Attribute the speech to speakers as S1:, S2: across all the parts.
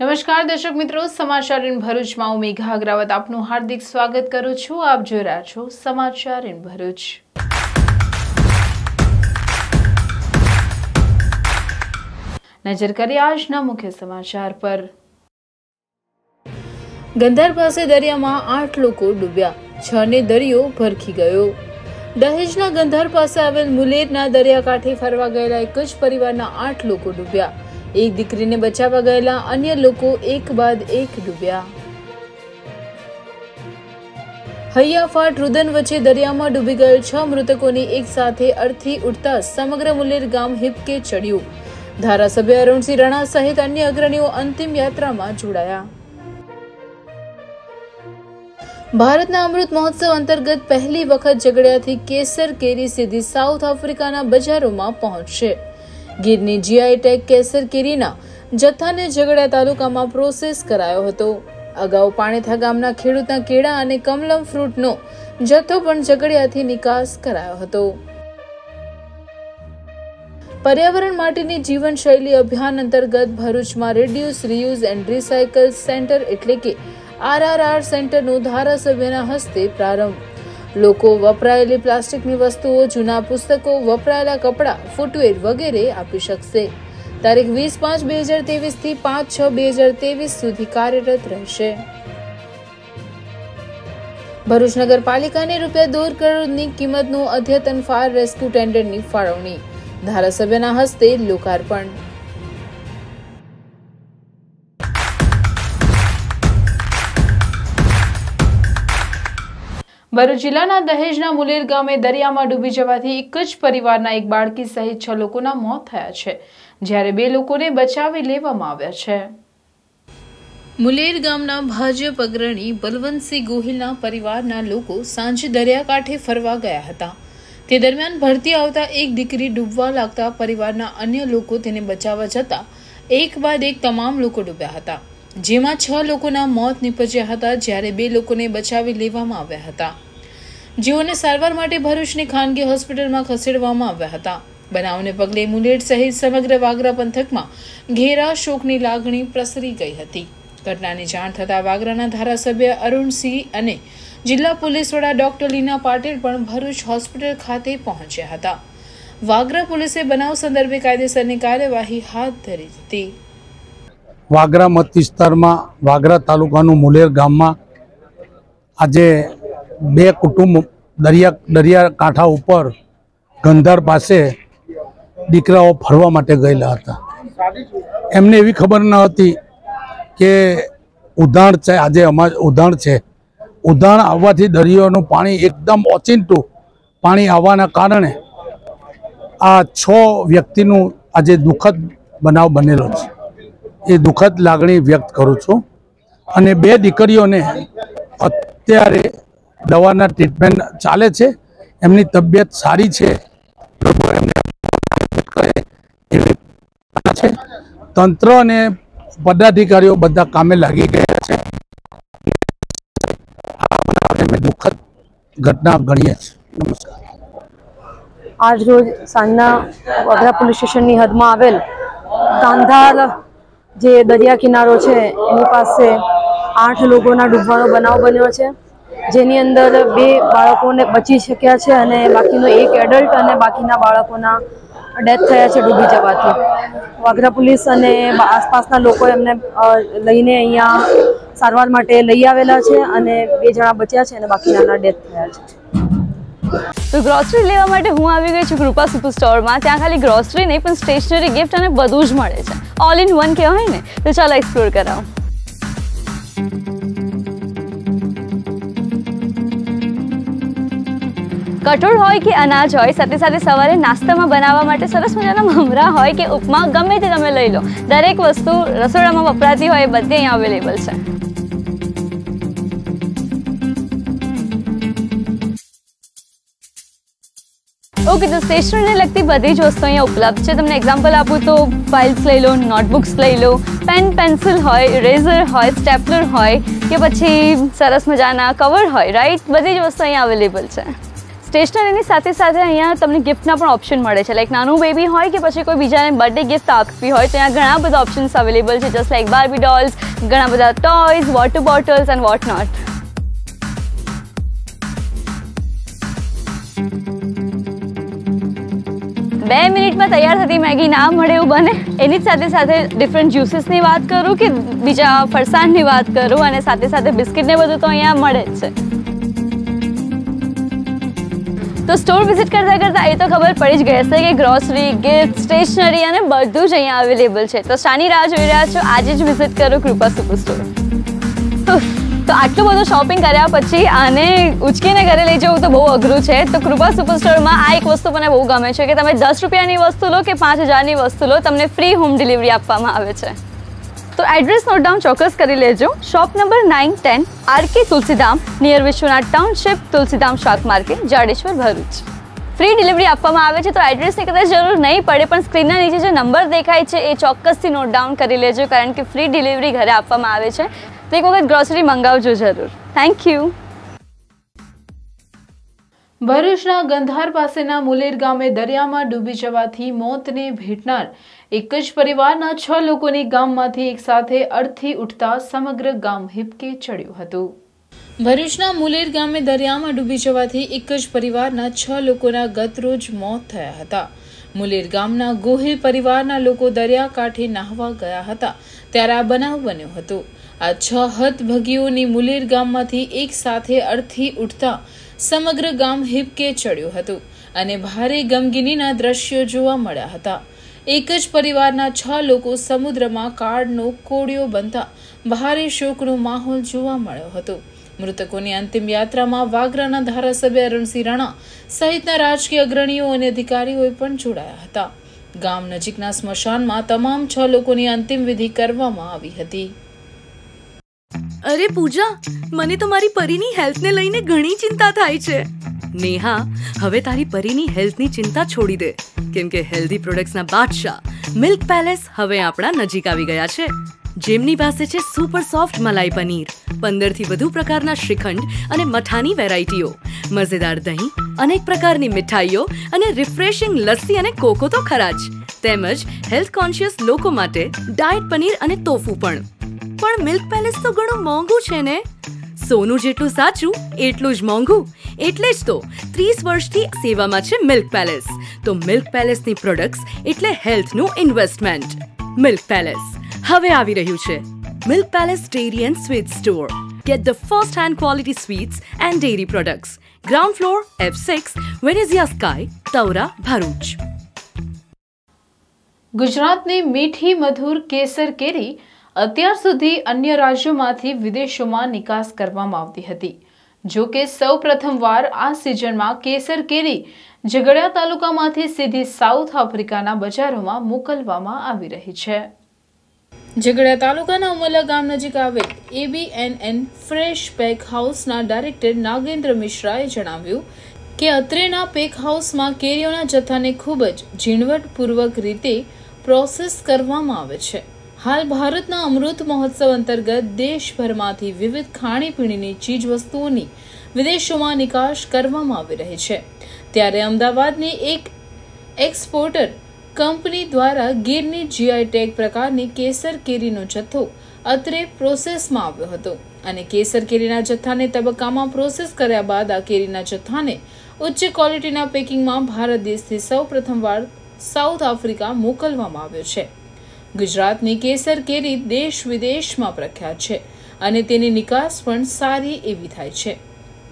S1: નમસ્કાર દર્શક મિત્રો, સમાચાર ઇન ભરૂચમાં હું મેઘા અગ્રવાલ આપનું હાર્દિક સ્વાગત કરું છું। આપ જોઈ રહ્યા છો સમાચાર ઇન ભરૂચ। નજર કરીએ આજના મુખ્ય સમાચાર પર। ગંધાર પાસે દરિયામાં 8 લોકો ડૂબ્યા, 6 ને દરિયો ભરખી ગયો। દહેજના ગંધાર પાસે આવેલ મુલેરના દરિયાકાંઠે ફરવા ગયેલા એક જ પરિવારના 8 લોકો ડૂબ્યા। एक दीकरी ने बचावा गયેલા अन्य लोको एक बाद एक डूब्या। हૈયાફાટ रुदन वच्चे दरियामां डूबी गયેલ 6 मृतकोनी एक साथे अर्थी उठता समग्र मुलेर गाम हिपके चढ़्યું। धारासभ्य अरुणसिंह राणा सहित अन्य अग्रणीओ अंतिम यात्रामां जोડાયા। भारतना अमृत महोत्सव अंतर्गत पहली वखत झगड़ियाथी केसर केरी सीधी साउथ आफ्रिकाना बजारोमां पहोंचशे। ગીરની જીઆઈ ટેગ કેસર કેરીના જથ્થાને ઝઘડિયા તાલુકામાં પ્રોસેસ કરાયો હતો। અગાઉ પાણીથા ગામના ખેડૂતના કેળા અને કમલમ ફ્રૂટનો જથ્થો પણ ઝઘડિયાથી નિકાસ કરાયો હતો। પર્યાવરણ માટેની જીવનશૈલી અભિયાન અંતર્ગત ભરૂચમાં reduce, reuse and recycle centre એટલે કે RRR સેન્ટરનો ધારાસભ્યના હસ્તે પ્રારંભ। લોકો વપરાયેલી પ્લાસ્ટિકની વસ્તુઓ, જૂના પુસ્તકો, વપરાયેલા કપડા, ફૂટવેર વગેરે આપી શકશે। તારીખ 20/5/2023 થી 5/6/2023 સુધી કાર્યરત રહેશે। ભરૂચ નગરપાલિકાને ₹1.5 કરોડની કિંમતનું અદ્યતન ફાયર રેસ્ક્યુ ટેન્ડરની ફાળવણી, ધારાસભ્યના હસ્તે લોકાર્પણ। ભરૂચ જિલ્લાના દહેજના મુલેર ગામે દરિયામાં ડૂબી જવાથી એક જ પરિવારના એક બાળકી સહિત 6 લોકોના મોત થયા છે, જ્યારે 2 લોકોને બચાવી લેવામાં આવ્યા છે। મુલેર ગામના ભાજપ અગ્રણી બલવંતસિંહ ગોહિલના પરિવારના લોકો સાંજે દરિયાકાંઠે ફરવા ગયા હતા। તે દરમિયાન ભરતી આવતા એક દીકરી ડૂબવા લાગતા પરિવારના અન્ય લોકો તેને બચાવવા જતા એક બાદ એક તમામ લોકો ડૂબ્યા હતા, જેમાં 6 લોકોના મોત નીપજ્યા હતા, જ્યારે 2 લોકોને બચાવી લેવામાં આવ્યા હતા, જેઓને સારવાર માટે ભરૂચની ખાનગી હોસ્પિટલમાં ખસેડવામાં આવ્યા હતા। બનાવને પગલે મુલેર સહિત સમગ્ર વાગરા પંથકમાં ઘેરા શોકની લાગણી પ્રસરી ગઈ હતી। ઘટનાની જાણ થતા વાગરાના ધારાસભ્ય અરુણસિંહ અને જિલ્લા પોલીસ વડા ડોક્ટર લીના પાટીલ પણ ભરૂચ હોસ્પિટલ ખાતે પહોંચ્યા હતા। વાગરા પોલીસે બનાવ સંદર્ભે કાયદેસરની કાર્યવાહી હાથ ધરી હતી।
S2: વાગરા મત વિસ્તારમાં વાગરા તાલુકાનું મુલેર ગામમાં આજે 2 કુટુંબ દરિયાકાંઠા ઉપર ગંધાર પાસે દીકરાઓ ફરવા માટે ગયેલા હતા। એમને એવી ખબર ન હતી કે ઉધાણ છે, આજે ઉધાણ છે। ઉધાણ આવવાથી દરિયાનું પાણી એકદમ ઓચિંતું પાણી આવવાના કારણે આ 6 વ્યક્તિનું આજે દુઃખદ બનાવ બનેલો છે। એ દુઃખદ લાગણી વ્યક્ત કરું છું અને 2 દીકરીઓને અત્યારે દવાના ટ્રીટમેન્ટ ચાલે છે, એમની તબિયત સારી છે, પ્રભુ એમને કરે એવી છે। તંત્ર અને પદાધિકારીઓ બધા કામે લાગી ગયા છે। આ બનાવને અમે દુઃખદ ઘટના ગણીએ છીએ। નમસ્કાર।
S3: આજ રોજ સાંજના વાગરા પોલીસ સ્ટેશનની હદમાં આવેલ ગાંધાર જે દરિયા કિનારો છે એની પાસે 8 લોકોના ડૂબવાનો બનાવ બન્યો છે, જેની અંદર 2 બાળકોને બચી શક્યા છે અને બાકીનો એક એડલ્ટ અને બાકીના બાળકોના ડેથ થયા છે ડૂબી જવાથી। વાગરા પોલીસ અને આસપાસના લોકો એમને લઈને અહીંયા સારવાર માટે લઈ આવેલા છે અને 2 જણા બચ્યા છે અને બાકીના ડેથ થયા છે।
S4: તો ગ્રોસરી લેવા માટે હું આવી ગઈ છું કૃપા સુપર સ્ટોરમાં। ત્યાં ખાલી ગ્રોસરી નહીં પણ સ્ટેશનરી, ગિફ્ટ અને બધું જ મળે છે। ઓલ ઇન વન કહેવાય ને, તો ચાલો એક્સપ્લોર કરાવો। કઠોળ હોય કે અનાજ હોય, સાથે સાથે સવારે નાસ્તામાં બનાવવા માટે સરસ મજાના મમરા હોય કે ઉપમા, ગમે તે તમે લઈ લો, દરેક વસ્તુ રસોડામાં વપરાતી હોય એ બધી અહીંયા અવેલેબલ છે। ઓકે, તો સ્ટેશનરીને લગતી બધી જ વસ્તુ અહીંયા ઉપલબ્ધ છે। તમને એક્ઝામ્પલ આપું તો ફાઇલ્સ લઈ લો, નોટબુક્સ લઈ લો, પેન, પેન્સિલ હોય, ઇરેઝર હોય, સ્ટેપલર હોય કે પછી સરસ મજાના કવર હોય, રાઈટ, બધી જ વસ્તુ અહીંયા અવેલેબલ છે। સ્ટેશનરીની સાથે સાથે અહીંયા તમને ગિફ્ટના પણ ઓપ્શન મળે છે. લાઈક નાનું બેબી હોય કે પછી કોઈ બીજાને બર્થડે ગિફ્ટ આપવી હોય તો અહીંયા ઘણા બધા ઓપ્શન્સ અવેલેબલ છે. જસ્ટ લાઈક બાર્બી ડોલ્સ, ઘણા બધા toys, water bottles and what not. બે મિનિટમાં તૈયાર થતી મેગી ના મળે એવું બને. એની જ સાથે સાથે ડિફરન્ટ જ્યુસીસની વાત કરું કે બીજા ફરસાણની વાત કરું અને સાથે સાથે બિસ્કિટ ને બધું તો અહીંયા મળે જ છે. તો સ્ટોર વિઝિટ કરતાં કરતાં એ તો ખબર પડી જ ગઈ હશે કે ગ્રોસરી, ગિફ્ટ, સ્ટેશનરી અને બધું જ અહીંયા અવેલેબલ છે. તો શાની રાહ જોઈ રહ્યા છો? આજે જ વિઝિટ કરો કૃપા સુપર સ્ટોર. તો આટલું બધું શોપિંગ કર્યા પછી આને ઉચકીને ઘરે લઈ જવું તો બહુ અઘરું છે. તો કૃપા સુપર સ્ટોરમાં આ એક વસ્તુ મને બહુ ગમે છે કે તમે 10 રૂપિયાની વસ્તુ લો કે 5000ની વસ્તુ લો, તમને ફ્રી હોમ ડિલિવરી આપવામાં આવે છે. તો એડ્રેસ નોટ ડાઉન ચોક્કસ કરી લેજો. Shop number 910 RK Tulsidham, near Vishwanath township, Tulsidham શાક market, Jadeshwar, Bharuch. Free delivery આપવામાં આવે છે. તો એડ્રેસની કદાચ જરૂર નહીં પડે પણ સ્ક્રીનના નીચે જે નંબર દેખાય છે એ ચોક્કસથી નોટ ડાઉન કરી લેજો કારણ કે ફ્રી ડિલિવરી ઘરે આપવામાં આવે છે. તો એક વખત ગ્રોસરી મંગાવજો જરૂર. Thank you.
S1: ભરૂચના ગંધાર પાસેના મુલેર ગામે દરિયામાં ડૂબી જવાથી મોતને ભેટનાર એક જ પરિવારના 6 લોકોની ગામમાંથી એક સાથે અડથી ઉઠતા સમગ્ર ગામ હિબકે ચડ્યું હતું. ભરૂચના મુલેર ગામે દરિયામાં ડૂબી જવાથી એક જ પરિવારના 6 લોકોના ગતરોજ મોત થયા હતા. મુલેર ગામના ગોહિલ પરિવારના લોકો દરિયાકાંઠે નાહવા ગયા હતા ત્યારે આ બનાવ બન્યો હતો. આ 6 હતભાગીઓની મુલેર ગામમાંથી એક સાથે અડથી ઉઠતા સમગ્ર ગામ હિબકે ચડ્યું હતું અને ભારે ગમગીનીના દ્રશ્યો જોવા મળ્યા હતા. એક જ પરિવારના 6 લોકો સમુદ્રમાં કાળનો કોળિયો બનતા ભારે શોકનો માહોલ જોવા મળ્યો હતો. મૃતકોની અંતિમ યાત્રામાં વાગરાના ધારાસભ્ય અરુણસિંહ રાણા સહિતના રાજકીય અગ્રણીઓ અને અધિકારીઓ પણ જોડાયા હતા. ગામ નજીકના સ્મશાનમાં તમામ 6 લોકોની અંતિમ વિધિ કરવામાં આવી હતી.
S5: અરે પૂજા, મને તો મારી પરીની હેલ્થને લઈને ઘણી ચિંતા થાય છે. નેહા, હવે તારી પરીની હેલ્થની ચિંતા છોડી દે કેમ કે હેલ્ધી પ્રોડક્ટ્સના બાદશાહ મિલ્ક પેલેસ હવે આપણા નજીક આવી ગયા છે. જેમની પાસે છે સુપર સોફ્ટ મલાઈ પનીર, 15થી વધુ પ્રકારના શ્રીખંડ અને મઠાની વેરાયટીઓ, મજેદાર દહીં, અનેક પ્રકારની મીઠાઈઓ અને રિફ્રેશિંગ લસ્સી અને કોકો તો ખરા જ, તેમજ હેલ્થ કોન્શિયસ લોકો માટે ડાયટ પનીર અને તોફુ પણ. પણ મિલ્ક પેલેસ તો ઘણું મોંઘું છે ને? સોનું જેટલું સાચું એટલું જ મોંઘું. એટલે જ તો 30 વર્ષથી સેવામાં છે મિલ્ક પેલેસ. તો મિલ્ક પેલેસની પ્રોડક્ટ્સ એટલે હેલ્થનું ઇન્વેસ્ટમેન્ટ. મિલ્ક પેલેસ હવે આવી રહ્યું છે. Milk palace dairy and sweet store. Get the first hand quality sweets and dairy products. Ground floor F6, Venezia Sky, Taura, Bharuch.
S1: ગુજરાતની મીઠી મધુર કેસર કેરી અત્યાર સુધી અન્ય રાજ્યોમાંથી વિદેશોમાં નિકાસ કરવામાં આવતી હતી. જો કે સૌ પ્રથમવાર આ સિઝનમાં કેસર કેરી ઝઘડિયા તાલુકામાંથી સીધી સાઉથ આફ્રિકાના બજારોમાં મોકલવામાં આવી રહી છે. ઝઘડિયા તાલુકાના ઉમલા ગામ નજીક આવેલ ABNN ફ્રેશ પેક હાઉસના ડાયરેક્ટર નાગેન્દ્ર મિશ્રાએ જણાવ્યું કે અત્રેના પેક હાઉસમાં કેરીઓના જથ્થાને ખૂબ જ ઝીણવટપૂર્વક રીતે પ્રોસેસ કરવામાં આવે છે. હાલ ભારતના અમૃત મહોત્સવ અંતર્ગત દેશભરમાંથી વિવિધ ખાણીપીણીની ચીજ વસ્તુઓની વિદેશોમાં નિકાસ કરવામાં આવી રહી છે. ત્યારે અમદાવાદની એક એક્સપોર્ટર કંપની દ્વારા ગીરની GI ટેગ પ્રકારની કેસર કેરીનો જથ્થો અત્રે પ્રોસેસમાં આવ્યો હતો અને કેસર કેરીના જથ્થાને તબક્કામાં પ્રોસેસ કર્યા બાદ આ કેરીના જથ્થાને ઉચ્ચ ક્વોલિટીના પેકિંગમાં ભારત દેશથી સૌ પ્રથમવાર સાઉથ આફ્રિકા મોકલવામાં આવ્યો છે. ગુજરાતની કેસર કેરી દેશ વિદેશમાં પ્રખ્યાત છે અને તેની નિકાસ પણ સારી એવી થાય છે.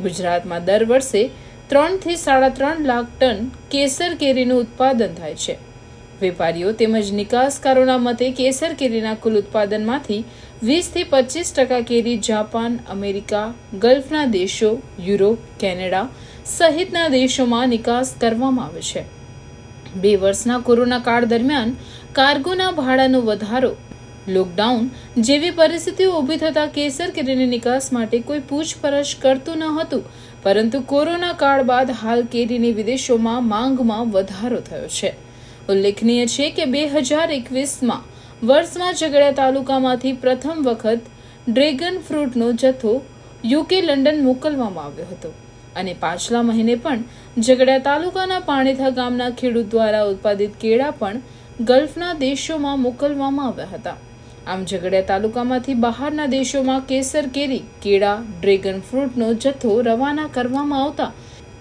S1: ગુજરાતમાં દર વર્ષે 3 થી 3.5 લાખ ટન કેસર કેરીનું ઉત્પાદન થાય છે. વેપારીઓ તેમજ નિકાસકારોના મતે કેસર કેરીના કુલ ઉત્પાદનમાંથી 20 થી 25% કેરી જાપાન, અમેરિકા, ગલ્ફના દેશો, યુરોપ, કેનેડા સહિતના દેશોમાં નિકાસ કરવામાં આવે છે. 2 વર્ષના કોરોના કાળ દરમિયાન કાર્ગોના ભાડાનો વધારો, લોકડાઉન જેવી પરિસ્થિતિઓ ઊભી થતા કેસર કેરીની નિકાસ માટે કોઈ પૂછપરછ કરતું ન હતું, પરંતુ કોરોના કાળ બાદ હાલ કેરીની વિદેશોમાં માંગમાં વધારો થયો છે. ઉલ્લેખનીય છે કે 2021માં વર્ષમાં ઝઘડિયા તાલુકામાંથી પ્રથમ વખત ડ્રેગન ફ્રૂટનો જથ્થો UK લંડન મોકલવામાં આવ્યો હતો. અને પાછલા મહિને પણ ઝઘડિયા તાલુકાના પાણીથા ગામના ખેડૂત દ્વારા ઉત્પાદિત કેળા પણ ગલ્ફના દેશોમાં મોકલવામાં આવ્યા હતા. આમ ઝઘડિયા તાલુકામાંથી બહારના દેશોમાં કેસર કેરી, કેળા, ડ્રેગન ફ્રૂટનો જથ્થો રવાના કરવામાં આવતા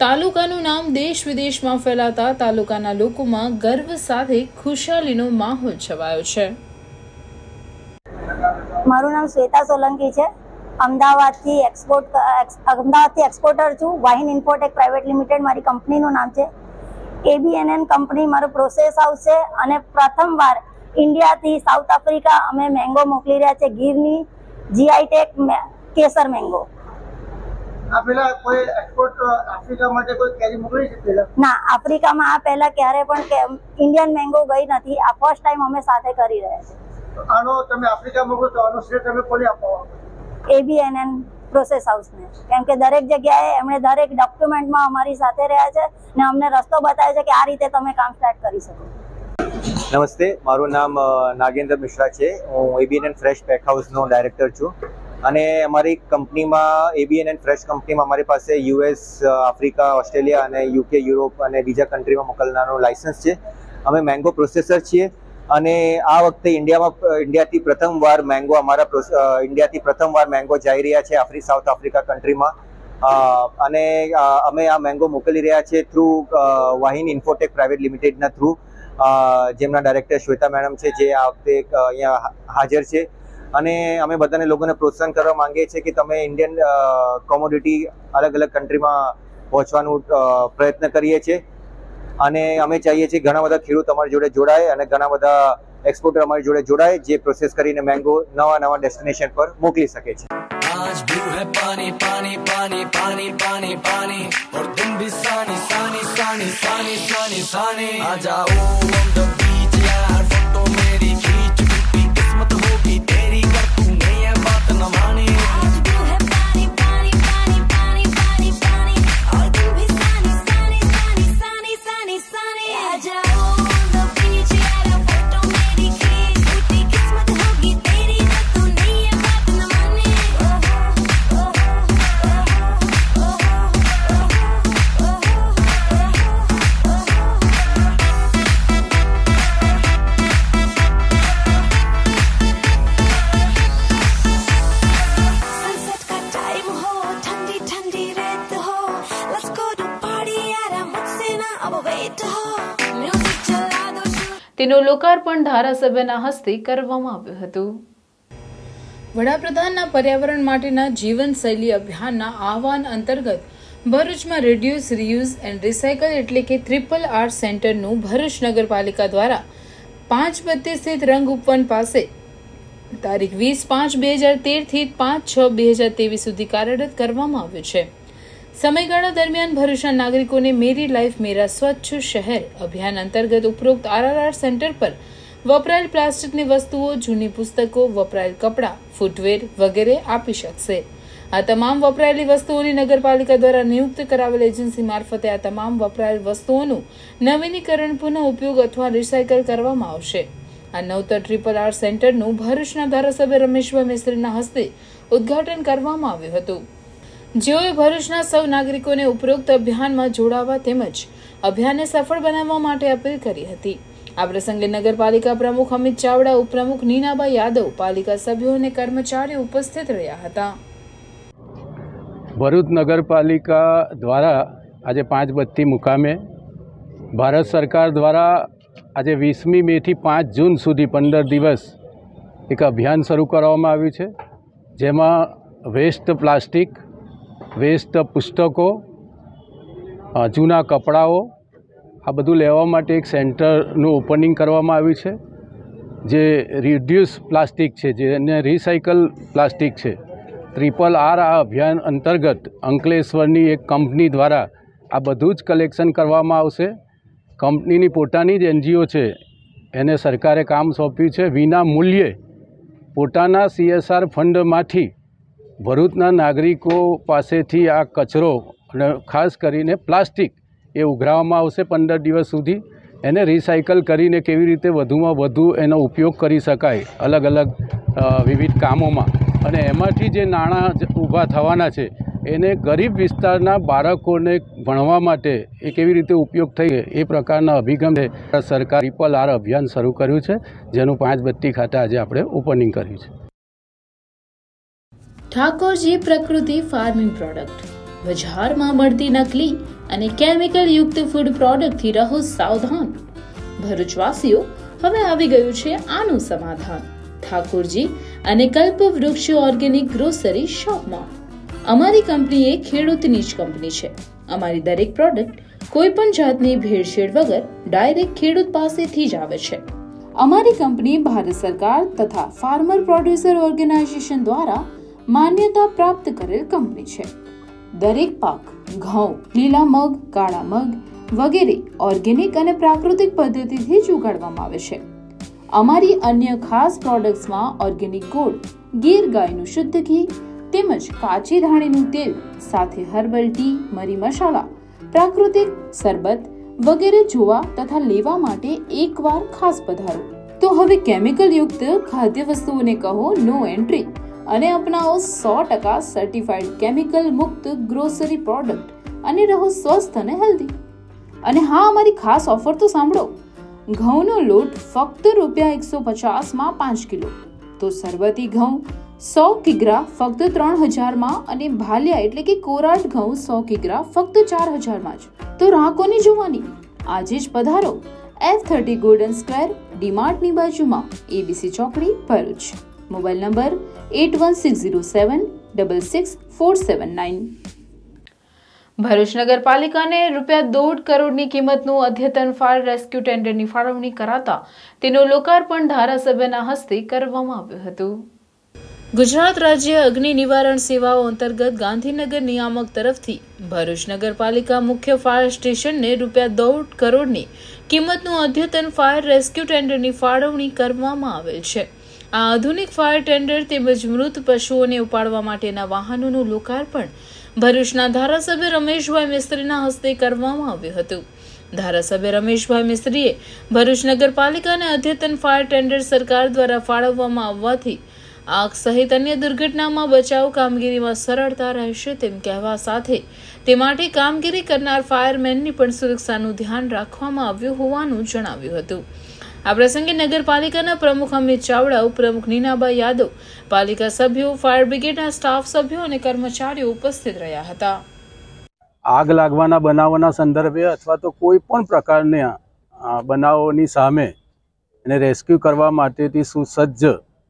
S1: તાલુકાનું નામ દેશ વિદેશમાં ફેલાતા તાલુકાના લોકોમાં ગર્વ સાથે ખુશાલીનો માહોલ છવાયો છે.
S6: મારું નામ શ્વેતા સોલંકી છે. અમદાવાદથી એક્સપોર્ટર છું. વાહિન ઇન્ફોટેક પ્રાઇવેટ લિમિટેડ મારી કંપનીનું નામ છે. ABNN કંપની મારું પ્રોસેસ હાઉસ છે અને પ્રથમવાર ઇન્ડિયાથી સાઉથ આફ્રિકા અમે મેંગો મોકલી રહ્યા છે. ગીરની GI ટેગ કેસર મેંગો. ના, આફ્રિકામાં આ પહેલા ક્યારે પણ ઇન્ડિયન મેંગો ગઈ નથી. આ ફર્સ્ટ ટાઈમ અમે સાથે કરી રહ્યા છીએ.
S7: આનો તમે આફ્રિકા મોકલો તો આનો શ્રેય તમે કોને આપો?
S6: ABNN પ્રોસેસ હાઉસને, કેમ કે દરેક જગ્યાએ એમણે દરેક ડોક્યુમેન્ટમાં અમારી સાથે રહ્યા છે ને અમને રસ્તો બતાવે છે કે આ રીતે તમે કામ સ્ટાર્ટ કરી શકો.
S8: નમસ્તે, મારું નામ નાગેન્દ્ર મિશ્રા છે. હું ABNN ફ્રેશ પેક હાઉસનો ડાયરેક્ટર છું અને અમારી કંપનીમાં ABNN ફ્રેશ કંપનીમાં અમારી પાસે US, આફ્રિકા, ઓસ્ટ્રેલિયા અને UK, યુરોપ અને બીજા કન્ટ્રીમાં મોકલનારનું લાયસન્સ છે. અમે મેંગો પ્રોસેસર છીએ અને આ વખતે ઇન્ડિયાથી પ્રથમવાર મેંગો જઈ રહ્યા છે સાઉથ આફ્રિકા કન્ટ્રીમાં અને અમે આ મેંગો મોકલી રહ્યા છે થ્રુ વાહિન ઇન્ફોટેક પ્રાઇવેટ લિમિટેડના થ્રુ, જેમના ડાયરેક્ટર શ્વેતા મેડમ છે, જે આ વખતે અહીંયા હાજર છે. અને અમે બધાને લોકોને પ્રોત્સાહન કરવા માંગીએ છીએ કે તમે ઇન્ડિયન કોમોડિટી અલગ અલગ કન્ટ્રીમાં પહોંચવાનું પ્રયત્ન કરીએ છીએ અને અમે ચાહીએ છીએ ઘણા બધા ખેડૂત અમારી જોડે જોડાય અને ઘણા બધા એક્સપોર્ટર અમારી જોડે જોડાય, જે પ્રોસેસ કરીને મેંગો નવા ડેસ્ટિનેશન પર મોકલી શકે છે. आज भी है पानी पानी पानी पानी पानी पानी और तुम भी सानी सानी सानी सानी सानी सानी आ जाओ on the beach यार, फोटो मेरी खींच, कितनी किस्मत होगी तेरी कर तू नहीं है बात न मानी. आज भी है पानी पानी पानी पानी पानी पानी और तुम भी सानी सानी सानी सानी सानी सानी आ जाओ on the beach यार, फोटो मेरी खींच, कितनी किस्मत होगी तेरी कर तू नहीं है बात न मानी.
S1: તેનું લોકાર્પણ ધારાસભ્યના હસ્તે કરવામાં આવ્યું હતું. વડાપ્રધાનના પર્યાવરણ માટેના જીવનશૈલી અભિયાનના આહવાન અંતર્ગત ભરૂચમાં રિડ્યુસ, રીયુઝ એન્ડ રિસાયકલ એટલે કે RRR સેન્ટરનું ભરૂચ નગરપાલિકા દ્વારા 532 સ્થિત રંગ ઉપવન પાસે તારીખ 20/5/2013 થી 5/6/2023 સુધી કાર્યરત કરવામાં આવ્યું છે. સમયગાળા દરમિયાન ભરૂચના નાગરિકોને મેરી લાઈફ મેરા સ્વચ્છ શહેર અભિયાન અંતર્ગત ઉપરોક્ત RRR સેન્ટર પર વપરાયેલ પ્લાસ્ટિકની વસ્તુઓ, જૂની પુસ્તકો, વપરાયેલ કપડાં, ફૂટવેર વગેરે આપી શકશે. આ તમામ વપરાયેલી વસ્તુઓની નગરપાલિકા દ્વારા નિયુક્ત કરાવેલ એજન્સી મારફતે આ તમામ વપરાયેલ વસ્તુઓનું નવીનીકરણ, પુનઃ ઉપયોગ અથવા રિસાયકલ કરવામાં આવશે. આ નવતર RRR સેન્ટરનું ભરૂચના ધારાસભ્ય રમેશભાઈ મિસ્ત્રીના હસ્તે ઉદ્ઘાટન કરવામાં આવ્યું હતું, જેઓએ ભરૂચના સૌ નાગરિકોને ઉપરોક્ત અભિયાનમાં જોડાવા તેમજ અભિયાનને સફળ બનાવવા માટે અપીલ કરી હતી. આ પ્રસંગે નગરપાલિકા પ્રમુખ અમિત ચાવડા, ઉપપ્રમુખ નીનાબા યાદવ, પાલિકા સભ્યો અને કર્મચારીઓ ઉપસ્થિત રહ્યા હતા.
S9: ભરૂચ નગરપાલિકા દ્વારા આજે 532 મુકામે ભારત સરકાર દ્વારા આજે 20મી મેથી 5 જૂન સુધી 15 દિવસ એક અભિયાન શરૂ કરવામાં આવ્યું છે, જેમાં વેસ્ટ પ્લાસ્ટિક, વેસ્ટ પુસ્તકો, જૂના કપડાઓ આ બધું લેવા માટે એક સેન્ટરનું ઓપનિંગ કરવામાં આવ્યું છે, જે રિડ્યુસ પ્લાસ્ટિક છે, જેને રિસાયકલ પ્લાસ્ટિક છે. RRR આ અભિયાન અંતર્ગત અંકલેશ્વરની એક કંપની દ્વારા આ બધું જ કલેક્શન કરવામાં આવશે. કંપનીની પોતાની જ NGO છે, એને સરકારે કામ સોંપ્યું છે. વિના મૂલ્યે પોતાના CSR ફંડમાંથી ભરૂચના નાગરિકો પાસેથી આ કચરો અને ખાસ કરીને પ્લાસ્ટિક એ ઉઘરાવવામાં આવશે. 15 દિવસ સુધી એને રિસાયકલ કરીને કેવી રીતે વધુમાં વધુ એનો ઉપયોગ કરી શકાય અલગ અલગ વિવિધ કામોમાં, અને એમાંથી જે નાણાં ઊભા થવાના છે એને ગરીબ વિસ્તારના બાળકોને ભણવા માટે એ કેવી રીતે ઉપયોગ થઈ એ પ્રકારના અભિગમે સરકાર ટ્રિપલ આર અભિયાન શરૂ કર્યું છે, જેનું 5 બત્તી ખાતે આજે આપણે ઓપનિંગ કર્યું છે.
S1: ઠાકોરજી પ્રકૃતિ ફાર્મિંગ પ્રોડક્ટ. બજારમાં મળતી નકલી અને કેમિકલ યુક્ત ફૂડ પ્રોડક્ટથી રહો સાવધાન. ભરૂચવાસીઓ હવે આવી ગયું છે આનું સમાધાન. ઠાકોરજી અને કલ્પવૃક્ષ ઓર્ગેનિક ગ્રોસરી શોપમાં. અમારી કંપની એ ખેડૂતની જ કંપની છે. અમારી દરેક પ્રોડક્ટ કોઈ પણ જાતની ભેળસેળ વગર ડાયરેક્ટ ખેડૂત પાસેથી જ આવે છે. અમારી કંપની ભારત સરકાર તથા ફાર્મર પ્રોડ્યુસર ઓર્ગેનાઇઝેશન દ્વારા માન્યતા પ્રાપ્ત કરેલ કંપની છે. દરેક પાક ઘઉં, લીલા મગ, કાળા મગ વગેરે ઓર્ગેનિક અને પ્રાકૃતિક પદ્ધતિથી જ ઉગાડવામાં આવે છે. અમારી અન્ય ખાસ પ્રોડક્ટ્સમાં ઓર્ગેનિક ગોળ, ગીર ગાયનું શુદ્ધ ઘી તેમજ કાચી ધાણીનું તેલ સાથે હર્બલ ટી, મરી મસાલા, પ્રાકૃતિક શરબત વગેરે જોવા તથા લેવા માટે એકવાર ખાસ પધારો. તો હવે કેમિકલ યુક્ત ખાદ્ય વસ્તુઓને કહો નો એન્ટ્રી અને અપનાવો 100% સર્ટિફાઈડ કેમિકલ મુક્ત ગ્રોસરી પ્રોડક્ટ અને રહો સ્વસ્થ અને હેલ્ધી. અને હા, અમારી ખાસ ઓફર તો સાંભળો. ઘઉંનો લોટ ફક્ત ₹150 5 કિલો, તો સરબતી ઘઉં 100 કિગ્રા ફક્ત 3000 અને ભાલિયા એટલે કે કોરાટ ઘઉં 100 કિગ્રા ફક્ત 4000 જ. તો રાહ કોની જોવાની? આજે જ પધારો. F30 ગોલ્ડન સ્ક્વેર, ડીમાર્ટની બાજુમાં, ABC ચોકડી, ભરૂચ. Mobile number 8160766479. ભરૂચ નગરપાલિકાને ₹1.5 કરોડની કિંમતનું અદ્યતન ફાયર રેસ્ક્યુ ટેન્ડરની ફાળવણી કરાતા તેનું લોકાર્પણ ધારાસભ્યના હસ્તે કરવામાં આવ્યું હતું. ગુજરાત રાજ્ય અગ્નિ નિવારણ સેવાઓ અંતર્ગત ગાંધીનગર નિયામક તરફથી ભરૂચ નગરપાલિકા મુખ્ય ફાયર સ્ટેશનને ₹1.5 કરોડની કિંમતનું અદ્યતન ફાયર રેસ્ક્યુ ટેન્ડરની ફાળવણી કરવામાં આવેલ છે. આ આધુનિક ફાયર ટેન્ડર તેમજ મૃત પશુઓને ઉપાડવા માટેના વાહનોનું લોકાર્પણ ભરૂચના ધારાસભ્ય રમેશભાઈ મિસ્ત્રીના હસ્તે કરવામાં આવ્યું હતું. ધારાસભ્ય રમેશભાઈ મિસ્ત્રીએ ભરૂચ નગરપાલિકાને અદ્યતન ફાયર ટેન્ડર સરકાર દ્વારા ફાળવવામાં આવવાથી આગ સહિત અન્ય દુર્ઘટનામાં બચાવ કામગીરીમાં સરળતા રહેશે તેમ કહેવા સાથે તે માટે કામગીરી કરનાર ફાયરમેનની પણ સુરક્ષાનું ધ્યાન રાખવામાં આવ્યું હોવાનું જણાવ્યું હતું. આ પ્રસંગે નગરપાલિકાના પ્રમુખ અમિત ચાવડા, ઉપપ્રમુખ નીનાબા યાદવ, પાલિકા સભ્યો, ફાયર બ્રિગેડના સ્ટાફ સભ્યો અને કર્મચારીઓ ઉપસ્થિત રહ્યા હતા.
S9: આગ લાગવાના બનાવોના સંદર્ભે અથવા તો કોઈ પણ પ્રકારના બનાવોની સામે એને રેસ્ક્યુ કરવા માટેથી સુસજ્જ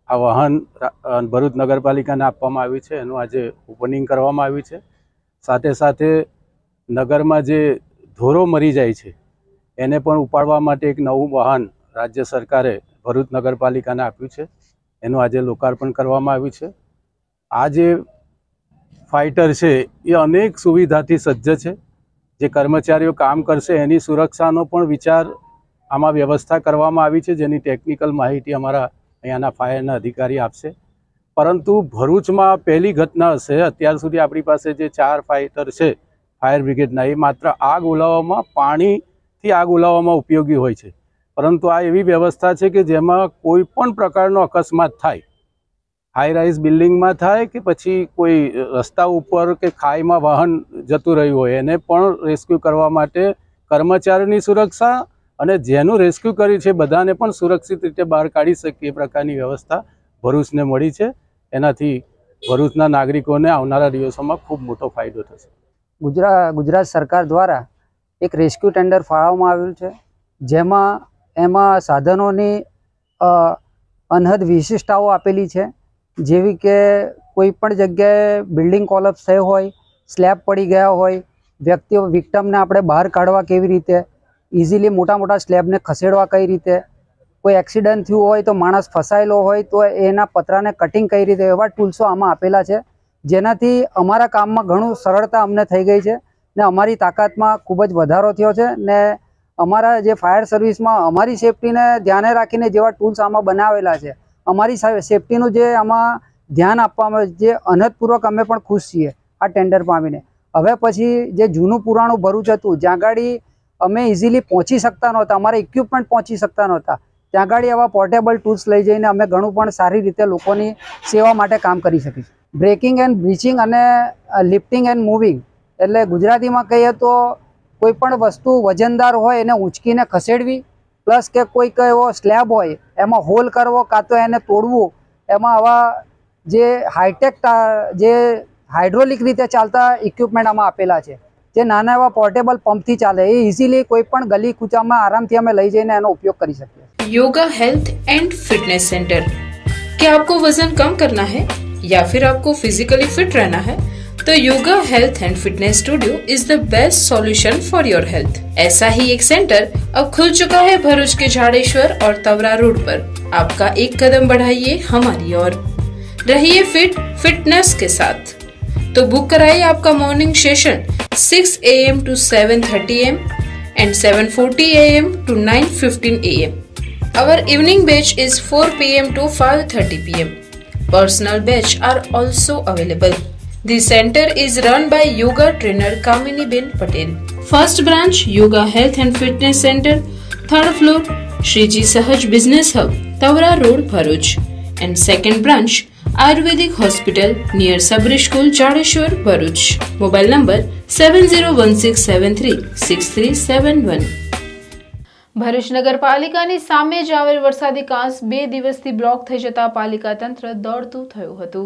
S9: આ વાહન ભરૂચ નગરપાલિકાને આપવામાં આવ્યું છે. એનું આજે ઓપનિંગ કરવામાં આવ્યું છે. સાથે સાથે નગરમાં જે ઢોરો મરી જાય છે એને પણ ઉપાડવા માટે એક નવું વાહન રાજ્ય સરકારે ભરૂચ નગરપાલિકાને આપ્યું છે. એનું આજે લોકાર્પણ કરવામાં આવ્યું છે. આ જે ફાઇટર છે એ અનેક સુવિધાથી સજ્જ છે. જે કર્મચારીઓ કામ કરશે એની સુરક્ષાનો પણ વિચાર આમાં વ્યવસ્થા કરવામાં આવી છે, જેની ટેકનિકલ માહિતી અમારા અહીંયાના ફાયરના અધિકારી આપશે. પરંતુ ભરૂચમાં પહેલી ઘટના હશે અત્યાર સુધી આપણી પાસે જે 4 ફાઇટર છે ફાયર બ્રિગેડના, એ માત્ર આગ ઓલાવવામાં, પાણીથી આગ ઓલાવવામાં ઉપયોગી હોય છે. પરંતુ આ એવી વ્યવસ્થા છે કે જેમાં કોઈ પણ પ્રકારનો અકસ્માત થાય, હાઈ રાઇઝ બિલ્ડિંગમાં થાય કે પછી કોઈ રસ્તા ઉપર કે ખાઈમાં વાહન જતું રહ્યું હોય, એને પણ રેસ્ક્યુ કરવા માટે કર્મચારીની સુરક્ષા અને જેનું રેસ્ક્યુ કર્યું છે બધાને પણ સુરક્ષિત રીતે બહાર કાઢી શકીએ એ પ્રકારની વ્યવસ્થા ભરૂચને મળી છે. એનાથી ભરૂચના નાગરિકોને આવનારા દિવસોમાં ખૂબ મોટો ફાયદો થશે.
S10: ગુજરાત સરકાર દ્વારા એક રેસ્ક્યુ ટેન્ડર ફાળવવામાં આવ્યું છે, એમાં સાધનોની અનહદ વિશિષ્ટતાઓ આપેલી છે. જેવી કે કોઈ પણ જગ્યાએ બિલ્ડિંગ કોલેપ્સ થઈ હોય, સ્લેબ પડી ગયા હોય, વિક્ટમને આપણે બહાર કાઢવા કેવી રીતે, ઇઝીલી મોટા સ્લેબને ખસેડવા કઈ રીતે, કોઈ એક્સિડન્ટ થયું હોય તો માણસ ફસાયેલો હોય તો એના પતરાને કટિંગ કઈ રીતે, એવા ટૂલ્સો આમાં આપેલા છે. જેનાથી અમારા કામમાં ઘણું સરળતા અમને થઈ ગઈ છે ને અમારી તાકાતમાં ખૂબ જ વધારો થયો છે. ને અમારા જે ફાયર સર્વિસમાં અમારી સેફટીને ધ્યાને રાખીને જેવા ટૂલ્સ આમાં બનાવેલા છે, અમારી સેફટીનું જે આમાં ધ્યાન આપવામાં, જે અનહદપૂર્વક અમે પણ ખુશ છીએ આ ટેન્ડર પામીને. હવે પછી જે જૂનું પુરાણું ભરૂચ હતું, જ્યાં ગાડી અમે ઇઝીલી પહોંચી શકતા નહોતા, અમારા ઇક્વિપમેન્ટ પહોંચી શકતા નહોતા, ત્યાં ગાડી આવા પોર્ટેબલ ટૂલ્સ લઈ જઈને અમે ઘણું પણ સારી રીતે લોકોની સેવા માટે કામ કરી શકીશું. બ્રેકિંગ એન્ડ બ્રીચિંગ અને લિફ્ટિંગ એન્ડ મૂવિંગ, એટલે ગુજરાતીમાં કહીએ તો કોઈ પણ વસ્તુ વજનદાર હોય એને ઊંચકીને ખસેડવી, પ્લસ કે કોઈક એવો સ્લેબ હોય એમાં હોલ કરવો કાં તો એને તોડવું, એમાં આવા જે હાઈટેક જે હાઇડ્રોલિક રીતે ચાલતા ઇક્વિપમેન્ટ આમાં આપેલા છે, જે નાના એવા પોર્ટેબલ પંપથી ચાલે, એ ઇઝીલી કોઈ પણ ગલી કૂચામાં આરામથી અમે લઈ જઈને એનો ઉપયોગ કરી શકીએ।
S1: Yoga health and fitness centre. क्या आपको वजन कम करना है या फिर आपको फिजिकली फिट रहना है तो yoga health and fitness studio is the best solution for your health. ऐसा ही एक सेंटर अब खुल चुका है भरूच के झाड़ेश्वर और तवरा रोड पर। आपका एक कदम बढ़ाइए हमारी ओर, रहिए फिटनेस के साथ। तो बुक कराइए आपका morning session 6 AM to 7:30 AM and 7:40 AM to 9:15 AM. Our evening batch is 4 PM to 5:30 PM. Personal batch are also available. The center is run by yoga trainer Kamini Ben Patel. First branch Yoga Health and Fitness Center, 3rd floor, Shriji Sahaj Business Hub, Tawra Road, Bharuch. And second branch Ayurvedic Hospital near Sabri School, Jadeshwar, Bharuch. Mobile number 7016736371. Bharuch નગરપાલિકાની સામે જ આવેલ વરસાદી કાંસ 2 દિવસથી block થઈ જતા પાલિકા તંત્ર દોડતું થયું હતું।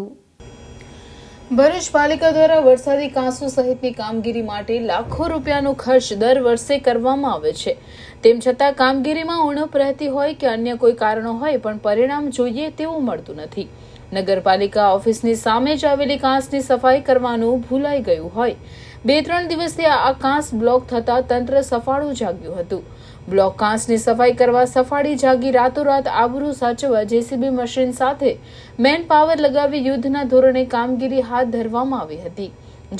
S1: ભરૂચ પાલિકા દ્વારા વરસાદી કાંસો સહિતની કામગીરી માટે લાખો રૂપિયાનો ખર્ચ દર વર્ષે કરવામાં આવે છે, તેમ છતાં કામગીરીમાં ઉણપ રહેતી હોય કે અન્ય કોઈ કારણો હોય પણ પરિણામ જોઈએ તેવું મળતું નથી। નગરપાલિકા ઓફિસની સામે જ આવેલી કાંસની સફાઈ કરવાનું ભૂલાઈ ગયું હોય। 2-3 દિવસથી આ કાંસ બ્લોક થતા તંત્ર સફાળું જાગ્યું હતું। બ્લોક કાંસની સફાઈ કરવા સફાળી જાગી રાતોરાત આબરૂ સાચવવા જેસીબી મશીન સાથે મેન પાવર લગાવી યુદ્ધના ધોરણે કામગીરી હાથ ધરવામાં આવી હતી,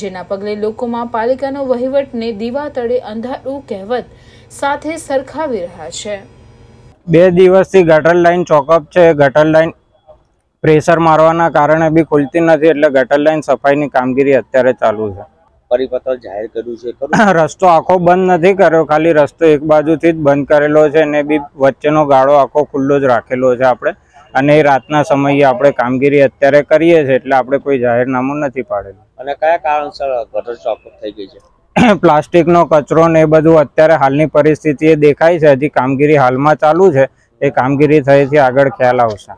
S1: જેના પગલે લોકોમાં પાલિકાનો વહીવટને દીવા તળે અંધારું કહેવત સાથે સરખાવી રહ્યા છે।
S11: 2 દિવસથી ગટર લાઈન ચોકઅપ છે, ગટર લાઈન પ્રેશર મારવાના કારણે બી ખુલતી નથી, એટલે ગટર લાઈન સફાઈની કામગીરી અત્યારે ચાલુ છે।
S12: પરિપત્ર જાહેર કર્યું છે,
S11: રસ્તો આખો બંધ નથી કર્યો, ખાલી રસ્તો એક બાજુથી જ બંધ કરેલો છે ને બી વચ્ચેનો ગાળો આખો ખુલ્લો જ રાખેલો છે આપણે, અને એ રાતના સમયે આપણે કામગીરી અત્યારે કરીએ છીએ, એટલે આપણે કોઈ જાહેરનામું નથી પાડેલું।
S12: અને કયા કારણસર ગટર ચોકઅપ થઈ ગઈ છે?
S11: પ્લાસ્ટિકનો કચરો ને એ બધું અત્યારે હાલની પરિસ્થિતિ એ દેખાય છે, હજી કામગીરી હાલમાં ચાલુ છે, એ કામગીરી થઈથી આગળ ખ્યાલ આવશે।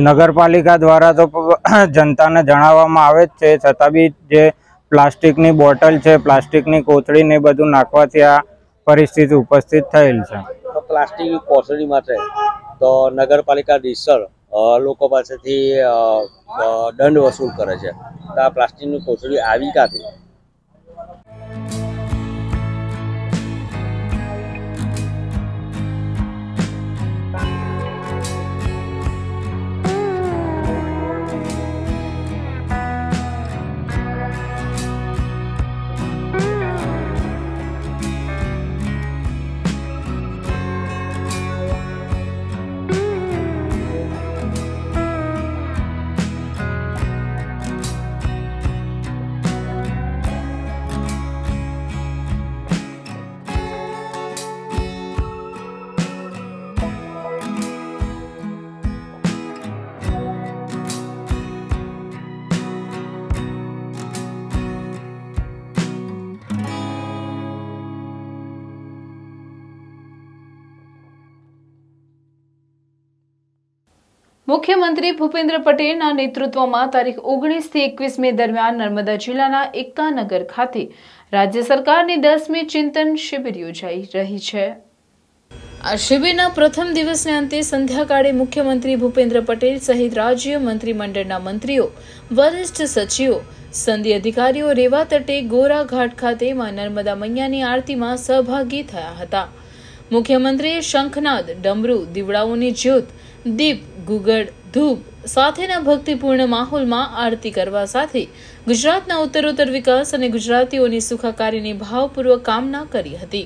S11: નગરપાલિકા દ્વારા તો જનતાને જણાવવામાં આવે જ છે, છતાં બી જે પ્લાસ્ટિકની બોટલ છે, પ્લાસ્ટિકની કોથળી ને બધું નાખવાથી આ પરિસ્થિતિ ઉપસ્થિત થયેલ છે।
S12: પ્લાસ્ટિકની કોથળી માટે તો નગરપાલિકા રીતસર લોકો પાસેથી દંડ વસૂલ કરે છે, તો આ પ્લાસ્ટિકની કોથળી આવી ક્યાંથી?
S1: મુખ્યમંત્રી ભૂપેન્દ્ર પટેલના નેતૃત્વમાં તારીખ 19 થી 21 મે દરમિયાન નર્મદા જિલ્લાના એકતાનગર ખાતે રાજ્ય સરકારની 10મી ચિંતન શિબિર યોજાઈ રહી છે। આ શિબિરના પ્રથમ દિવસને અંતે સંધ્યાકાળે મુખ્યમંત્રી ભૂપેન્દ્ર પટેલ સહિત રાજ્ય મંત્રીમંડળના મંત્રીઓ, વરિષ્ઠ સચિવો, સંધિ અધિકારીઓ રેવા તટે ગોરા ઘાટ ખાતે માં નર્મદા મૈયાની આરતીમાં સહભાગી થયા હતા। મુખ્યમંત્રીએ શંખનાદ, ડમરૂ, દીવડાઓની જ્યોત, દીપ, ગુગળ, ધૂપ સાથેના ભક્તિપૂર્ણ માહોલમાં આરતી કરવા સાથે ગુજરાતના ઉત્તરોત્તર વિકાસ અને ગુજરાતીઓની સુખાકારીની ભાવપૂર્વક કામના કરી હતી।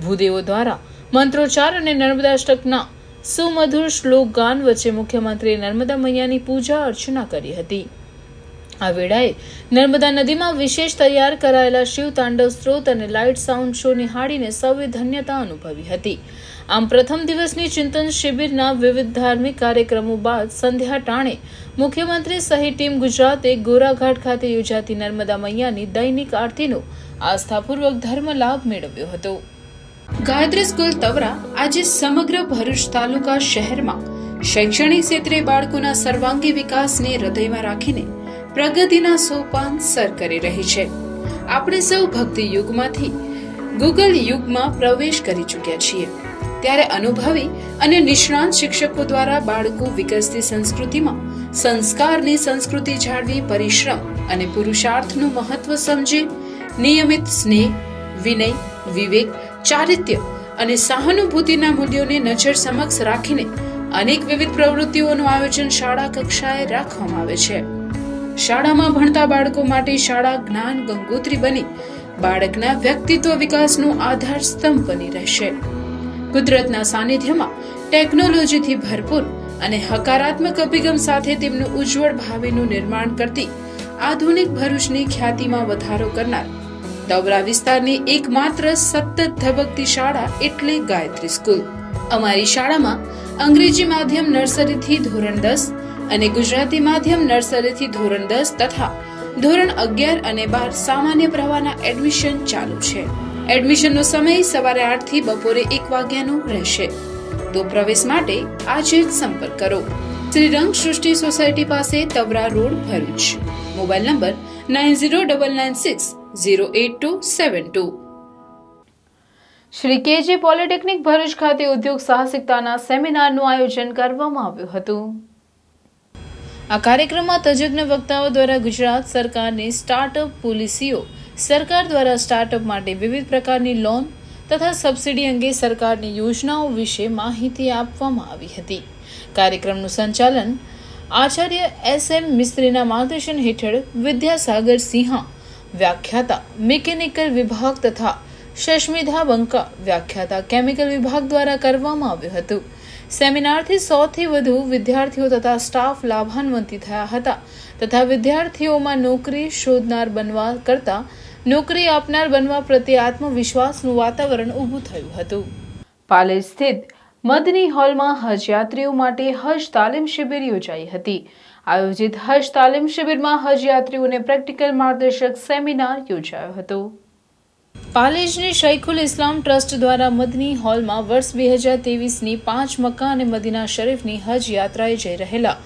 S1: ભૂદેવો દ્વારા મંત્રોચ્ચાર અને નર્મદાષ્ટકના સુમધુર શ્લોક ગાન વચ્ચે મુખ્યમંત્રીએ નર્મદા મૈયાની પૂજા અર્ચના કરી હતી। આ વેળાએ નર્મદા નદીમાં વિશેષ તૈયાર કરાયેલા શિવ તાંડવ સ્ત્રોત અને લાઇટ સાઉન્ડ શો નિહાળીને સૌએ ધન્યતા અનુભવી હતી। આમ પ્રથમ દિવસની ચિંતન શિબિરના વિવિધ ધાર્મિક કાર્યક્રમો બાદ સંધ્યા ટાણે મુખ્યમંત્રી સહિત ટીમ ગુજરાતે ગોરાઘાટ ખાતે યોજાતી નર્મદા મૈયાની દૈનિક આરતીનો આસ્થાપૂર્વક ધર્મ લાભ મેળવ્યો હતો। ગાયત્રી સ્કૂલ તવરા આજે સમગ્ર ભરૂચ તાલુકા શહેરમાં શૈક્ષણિક ક્ષેત્રે બાળકોના સર્વાંગી વિકાસને હૃદયમાં રાખીને પ્રગતિના સોપાન સર કરી રહી છે। આપણે સૌ ભક્તિ યુગમાંથી ગૂગલ યુગમાં પ્રવેશ કરી ચૂક્યા છીએ, ત્યારે અનુભવી અને નિષ્ણાંત શિક્ષકો દ્વારા બાળકો વિકસતી સંસ્કૃતિમાં સંસ્કારની સંસ્કૃતિ જાળવી પરિશ્રમ અને પુરુષાર્થનું મહત્વ સમજી નિયમિત સ્નેહ, વિનય, વિવેક, ચારિત્ર્ય અને સહાનુભૂતિના મૂલ્યોને નજર સમક્ષ રાખીને અનેક વિવિધ પ્રવૃત્તિઓનું આયોજન શાળા કક્ષાએ રાખવામાં આવે છે। શાળામાં ભણતા બાળકો માટે શાળા જ્ઞાન ગંગોત્રી બની બાળકના વ્યક્તિત્વ વિકાસનો આધાર સ્તંભ બની રહેશે। કુદરતના સાનિધ્યમાં ટેકનોલોજીથી ભરપૂર અને હકારાત્મક અભિગમ સાથે તેમનું ઉજ્જવળ ભાવિનું નિર્માણ કરતી આધુનિક ભરૂચની ખ્યાતિમાં વધારો કરનાર તવરા વિસ્તારની એકમાત્ર સતત ધબકતી શાળા એટલે ગાયત્રી સ્કૂલ। અમારી શાળામાં અંગ્રેજી માધ્યમ નર્સરીથી ધોરણ 10 અને ગુજરાતી માધ્યમ નર્સરીથી ધોરણ 10 તથા ધોરણ 11 અને 12 સામાન્ય પ્રવાહના એડમિશન ચાલુ છે। એડમિશનનો સમય સવારે 8 થી બપોરે 1 વાગ્યાનો રહેશે। તો પ્રવેશ માટે આજે જ સંપર્ક કરો। શ્રી રંગ સૃષ્ટિ સોસાયટી પાસે Tavra road, Bharuch. Mobile number 9099608272। Shri KG polytechnic Bharuch ખાતે ઉદ્યોગ સાહસિકતાના સેમિનારનું આયોજન કરવામાં આવ્યું હતું। આ કાર્યક્રમમાં તજજ્ઞ વક્તાઓ દ્વારા ગુજરાત સરકારની સ્ટાર્ટઅપ પોલિસીઓ, સરકાર દ્વારા સ્ટાર્ટઅપ માટે વિવિધ પ્રકારની લોન તથા સબસિડી અંગે સરકારની યોજનાઓ વિશે માહિતી આપવામાં આવી હતી। કાર્યક્રમનું સંચાલન આચાર્ય SM મિસ્ત્રીના માર્ગદર્શન હેઠળ વિદ્યાસાગર સિંહા, વ્યાખ્યાતા મિકેનિકલ વિભાગ તથા શશ્મિધા બંકા, વ્યાખ્યાતા કેમિકલ વિભાગ દ્વારા કરવામાં આવ્યું હતું। સેમિનારથી 100 થી વધુ વિદ્યાર્થીઓ તથા સ્ટાફ લાભાન્વિત થયા હતા તથા વિદ્યાર્થીઓમાં નોકરી શોધનાર બનવા કરતા નોકરી આપનાર બનવા પ્રત્યે આત્મવિશ્વાસનું વાતાવરણ ઊભું થયું હતું। પાલેજ સ્થિત મદની હોલમાં હજ યાત્રીઓ માટે હજ તાલીમ શિબિર યોજાઈ હતી। આયોજિત હજ તાલીમ શિબિરમાં હજ યાત્રીઓને પ્રેક્ટિકલ માર્ગદર્શક સેમિનાર યોજાયો હતો। પાલેજની શૈખુલ ઇસ્લામ ટ્રસ્ટ દ્વારા મદની હોલમાં વર્ષ 2023ની 5 મક્કા અને મદીના શરીફની હજ યાત્રાએ જઈ રહેલા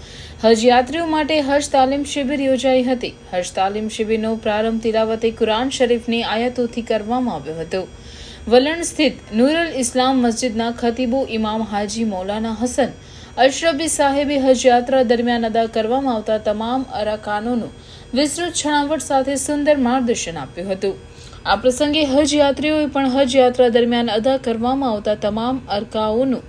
S1: હજ યાત્રીઓ માટે હજ તાલીમ શિબિર યોજાઈ હતી। હજ તાલીમ શિબિરનો પ્રારંભ તિલાવતે કુરાન શરીફની આયતોથી કરવામાં આવ્યો હતો। વલણ સ્થિત નૂરુલ ઇસ્લામ મસ્જિદના ખતીબો ઇમામ હાજી મૌલાના હસન અશરફી સાહેબે હજ યાત્રા દરમિયાન અદા કરવામાં આવતા તમામ અરકાનોનું વિસ્તૃત છણાવટ સાથે સુંદર માર્ગદર્શન આપ્યું હતું। આ પ્રસંગે હજ યાત્રીઓએ પણ હજ યાત્રા દરમિયાન અદા કરવામાં આવતા તમામ અરકાઓનું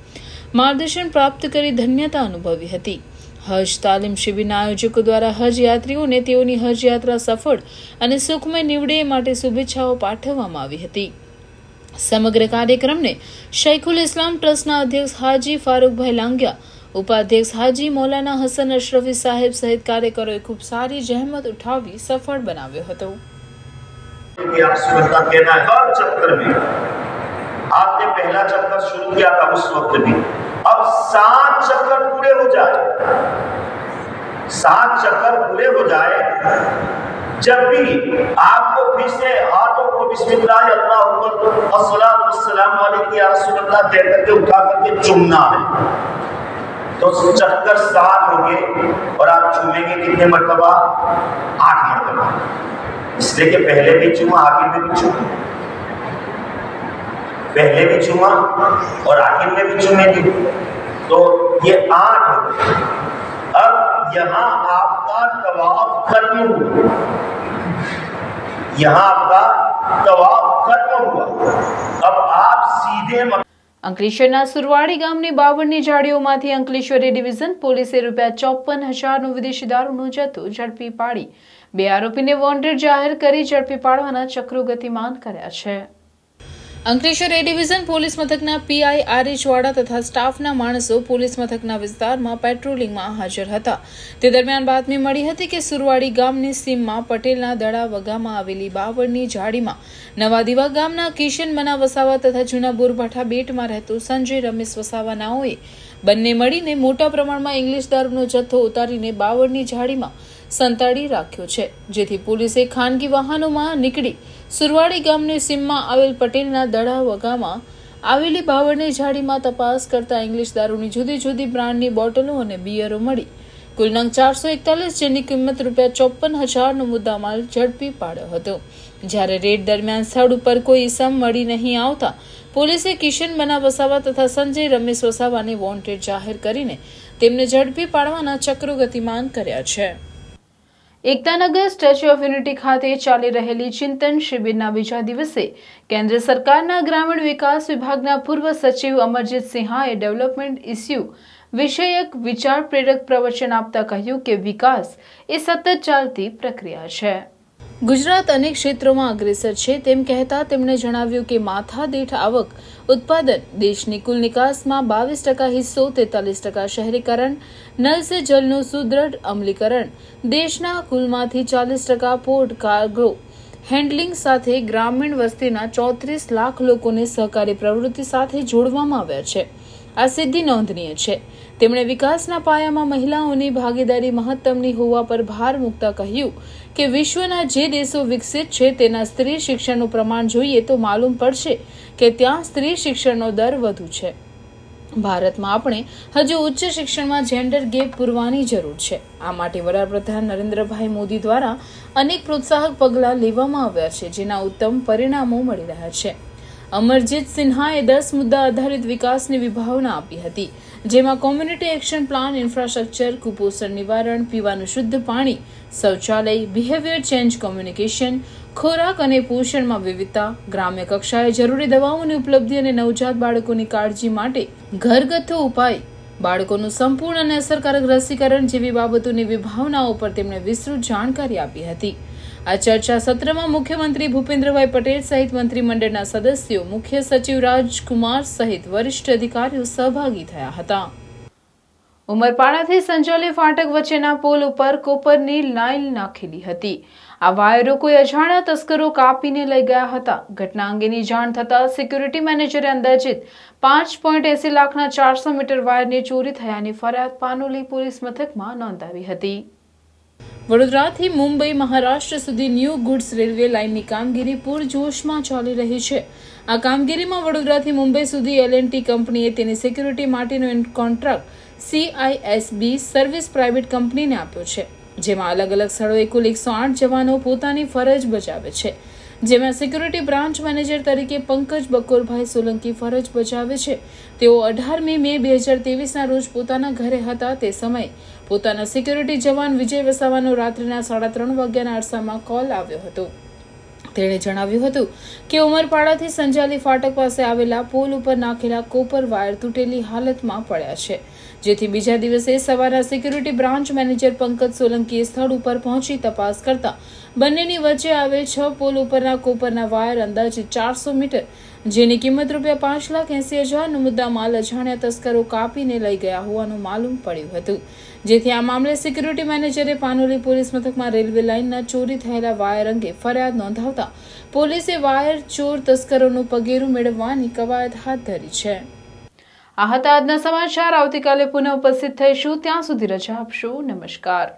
S1: માર્ગદર્શન પ્રાપ્ત કરી ધન્યતા અનુભવી હતી। હજ તાલીમ શિબિરના આયોજકો દ્વારા હજ યાત્રીઓને તેઓની હજ યાત્રા સફળ અને સુખમય નીવડે માટે શુભેચ્છાઓ પાઠવવામાં આવી હતી। સમગ્ર કાર્યક્રમને શૈખુલ ઇસ્લામ ટ્રસ્ટના અધ્યક્ષ હાજી ફારૂકભાઈ લાંગિયા, ઉપાધ્યક્ષ હાજી મૌલાના હસન અશરફી સાહેબ સહિત કાર્યકરોએ ખૂબ સારી જહેમત ઉઠાવી સફળ બનાવ્યો હતો।
S13: आप सुनता कहना है हर चक्कर में आपने पहला चक्कर शुरू किया था उस वक्त भी, अब 7 चक्कर पूरे हो जाए, 7 चक्कर पूरे हो जाए, जब भी आपको फिर से हाथों को बिस्मिल्लाह अल्लाह अकबर अस्सलातु वस्सलाम अलैहि या रसूलल्लाह कह करके उठा करके चूमना है। तो चक्कर 7 हो गए और आप चूमेंगे कितने मरतबा? 8 मरतबा। इसलिए कि पहले भी चूमा, आखिर में भी चूमा, पहले भी चूमा और आखिर में भी चूमेंगे, तो ये 8 हो गए। अब यहाँ आपका तवाफ खत्म हुआ, यहाँ आपका तवाफ खत्म हुआ, अब आप सीधे
S1: અંકલેશ્વરના સુરવાડી ગામની 52ની જાળીઓમાંથી અંકલેશ્વરી ડિવિઝન પોલીસે ₹54,000નો વિદેશી દારૂનો જથ્થો ઝડપી પાડી 2 આરોપીને વોન્ટેડ જાહેર કરી ઝડપી પાડવાના ચક્રો ગતિમાન કર્યા છે। અંકલેશ્વર એ ડિવિઝન પોલીસ મથકના પીઆઈ આરએચ વાડા તથા સ્ટાફના માણસો પોલીસ મથકના વિસ્તારમાં પેટ્રોલિંગમાં હાજર હતા. તે દરમિયાન બાતમી મળી હતી કે સુરવાડી ગામની સીમમાં પટેલના દડા વગામાં આવેલી બાવળની ઝાડીમાં નવા દીવા ગામના કિશન મના વસાવા તથા જૂના બોરભાઠા બેટમાં રહેતો સંજય રમેશ વસાવા નાઓએ બંને મળીને મોટા પ્રમાણમાં ઇંગ્લિશ દારૂનો જથ્થો ઉતારીને બાવળની ઝાડીમાં સંતાડી રાખ્યો છે, જેથી પોલીસે ખાનગી વાહનોમાં નીકળી સુરવાડી ગામની સીમમાં આવેલ પટેલના દડા વગામાં આવેલી બાવળની ઝાડીમાં તપાસ કરતા ઇંગ્લિશ દારૂની જુદી જુદી બ્રાન્ડની બોટલો અને બિયરો મળી કુલ નંગ 441 જેની કિંમત ₹54,000નો મુદ્દામાલ ઝડપી પાડ્યો હતો. જ્યારે રેડ દરમિયાન સ્થળ ઉપર કોઈ ઇસમ મળી નહીં આવતા પોલીસે કિશન મના વસાવા તથા સંજય રમેશ વસાવાને વોન્ટેડ જાહેર કરીને તેમને ઝડપી પાડવાના ચક્રો ગતિમાન કર્યા છે. એકતાનગર સ્ટેચ્યુ ઓફ યુનિટી ખાતે ચાલી રહેલી ચિંતન શિબિરના બીજા દિવસે કેન્દ્ર સરકારના ગ્રામીણ વિકાસ વિભાગના પૂર્વ સચિવ અમરજીત સિંહાએ ડેવલપમેન્ટ ઇસ્યુ વિષયક વિચાર પ્રેરક પ્રવચન આપતા કહ્યું કે વિકાસ એ સતત ચાલતી પ્રક્રિયા છે. ગુજરાત અનેક ક્ષેત્રોમાં અગ્રેસર છે તેમ કહેતા તેમણે જણાવ્યું કે માથાદીઠ આવક ઉત્પાદન દેશની કુલ નિકાસમાં 22% હિસ્સો, 43% શહેરીકરણ, નલ સે જલનું સુદૃઢ અમલીકરણ, દેશના કુલમાંથી 40% પોર્ટ કાર્ગો હેન્ડલિંગ સાથે ગ્રામીણ વસ્તીના 34 લાખ લોકોને સહકારી પ્રવૃત્તિ સાથે જોડવામાં આવ્યા છે. આ સિદ્ધિ નોંધનીય છે. તેમણે વિકાસના પાયામાં મહિલાઓની ભાગીદારી મહત્તમની હોવા પર ભાર મૂકતા કહ્યું કે વિશ્વના જે દેશો વિકસિત છે તેના સ્ત્રી શિક્ષણનું પ્રમાણ જોઈએ તો માલુમ પડશે કે ત્યાં સ્ત્રી શિક્ષણનો દર વધુ છે. ભારતમાં આપણે હજુ ઉચ્ચ શિક્ષણમાં જેન્ડર ગેપ પૂરવાની જરૂર છે. આ માટે વડાપ્રધાન નરેન્દ્રભાઈ મોદી દ્વારા અનેક પ્રોત્સાહક પગલાં લેવામાં આવ્યા છે, જેના ઉત્તમ પરિણામો મળી રહ્યા છે. અમરજીત સિન્હાએ 10 મુદ્દા આધારિત વિકાસની વિભાવના આપી હતી, જેમાં કોમ્યુનિટી એક્શન પ્લાન, ઇન્ફ્રાસ્ટ્રક્ચર, કુપોષણ નિવારણ, પીવાનું શુદ્ધ પાણી, શૌચાલય, બિહેવિયર ચેન્જ કોમ્યુનિકેશન, ખોરાક અને પોષણમાં વિવિધતા, ગ્રામ્ય કક્ષાએ જરૂરી દવાઓની ઉપલબ્ધિ અને નવજાત બાળકોની કાળજી માટે ઘરગથ્થુ ઉપાય, બાળકોનું સંપૂર્ણ અને અસરકારક રસીકરણ જેવી બાબતોની વિભાવનાઓ પર તેમણે વિસ્તૃત જાણકારી આપી હતી. આ ચર્ચા સત્રમાં મુખ્યમંત્રી ભૂપેન્દ્રભાઈ પટેલ સહિત મંત્રીમંડળના સદસ્યો, મુખ્ય સચિવ રાજકુમાર સહિત વરિષ્ઠ અધિકારીઓ સહભાગી થયા હતા. ઉમરપાડાથી સંજોલી ફાટક વચ્ચેના પુલ ઉપર કોપરની લાઇન નાખેલી હતી. આ વાયરો કોઈ અજાણ્યા તસ્કરો કાપીને લઈ ગયા હતા. ઘટના અંગેની જાણ થતાં સિક્યુરિટી મેનેજરે અંદાજિત 5.80 લાખના 400 મીટર વાયરની ચોરી થયાની ફરિયાદ પાનોલી પોલીસ મથકમાં નોંધાવી હતી. વડોદરાથી મુંબઈ મહારાષ્ટ્ર સુધી ન્યૂ ગુડ્સ રેલવે લાઇનની કામગીરી પૂરજોશમાં ચાલી રહી છે. આ કામગીરીમાં વડોદરાથી મુંબઈ સુધી L&T કંપનીએ તેની સિક્યુરિટી માટેનો કોન્ટ્રાક્ટ CISB સર્વિસ પ્રાઇવેટ કંપનીને આપ્યો છે, જેમાં અલગ અલગ સ્થળોએ કુલ 108 જવાનો પોતાની ફરજ બજાવે છે, જેમાં સિક્યુરિટી બ્રાન્ચ મેનેજર તરીકે પંકજ બકોરભાઈ સોલંકી ફરજ બજાવે છે. તેઓ 18 મે 2023ના રોજ પોતાના ઘરે હતા. તે સમયે પોતાના સિક્યુરિટી જવાન વિજય વસાવાનો રાત્રિના 3:30 વાગ્યાના અરસામાં કોલ આવ્યો હતો. તેણે જણાવ્યું હતું કે ઉમરપાડાથી સંજાલી ફાટક પાસે આવેલા પુલ ઉપર નાખેલા કોપર વાયર તૂટેલી હાલતમાં પડ્યા છે, જેથી બીજા દિવસે સવારના સિક્યુરિટી બ્રાન્ચ મેનેજર પંકજ સોલંકીએ સ્થળ ઉપર પહોંચી તપાસ કરતા બંનેની વચ્ચે આવેલ 6 પુલ ઉપરના કોપરના વાયર અંદાજે 400 મીટર, જેની કિંમત ₹5,80,000નો મુદ્દામાલ અજાણ્યા તસ્કરો કાપીને લઈ ગયા હોવાનું માલુમ પડ્યું હતું. જેથી આ મામલે સિક્યુરિટી મેનેજરે પાનોલી પોલીસ મથકમાં રેલવે લાઇનના ચોરી થયેલા વાયર અંગે ફરિયાદ નોંધાવતા પોલીસે વાયર ચોર તસ્કરોનું પગેરું મેળવવાની કવાયત હાથ ધરી છે. આ હતા આજના સમાચાર. આવતીકાલે પુનઃ ઉપસ્થિત થઈશું. ત્યાં સુધી રજા આપશો. નમસ્કાર.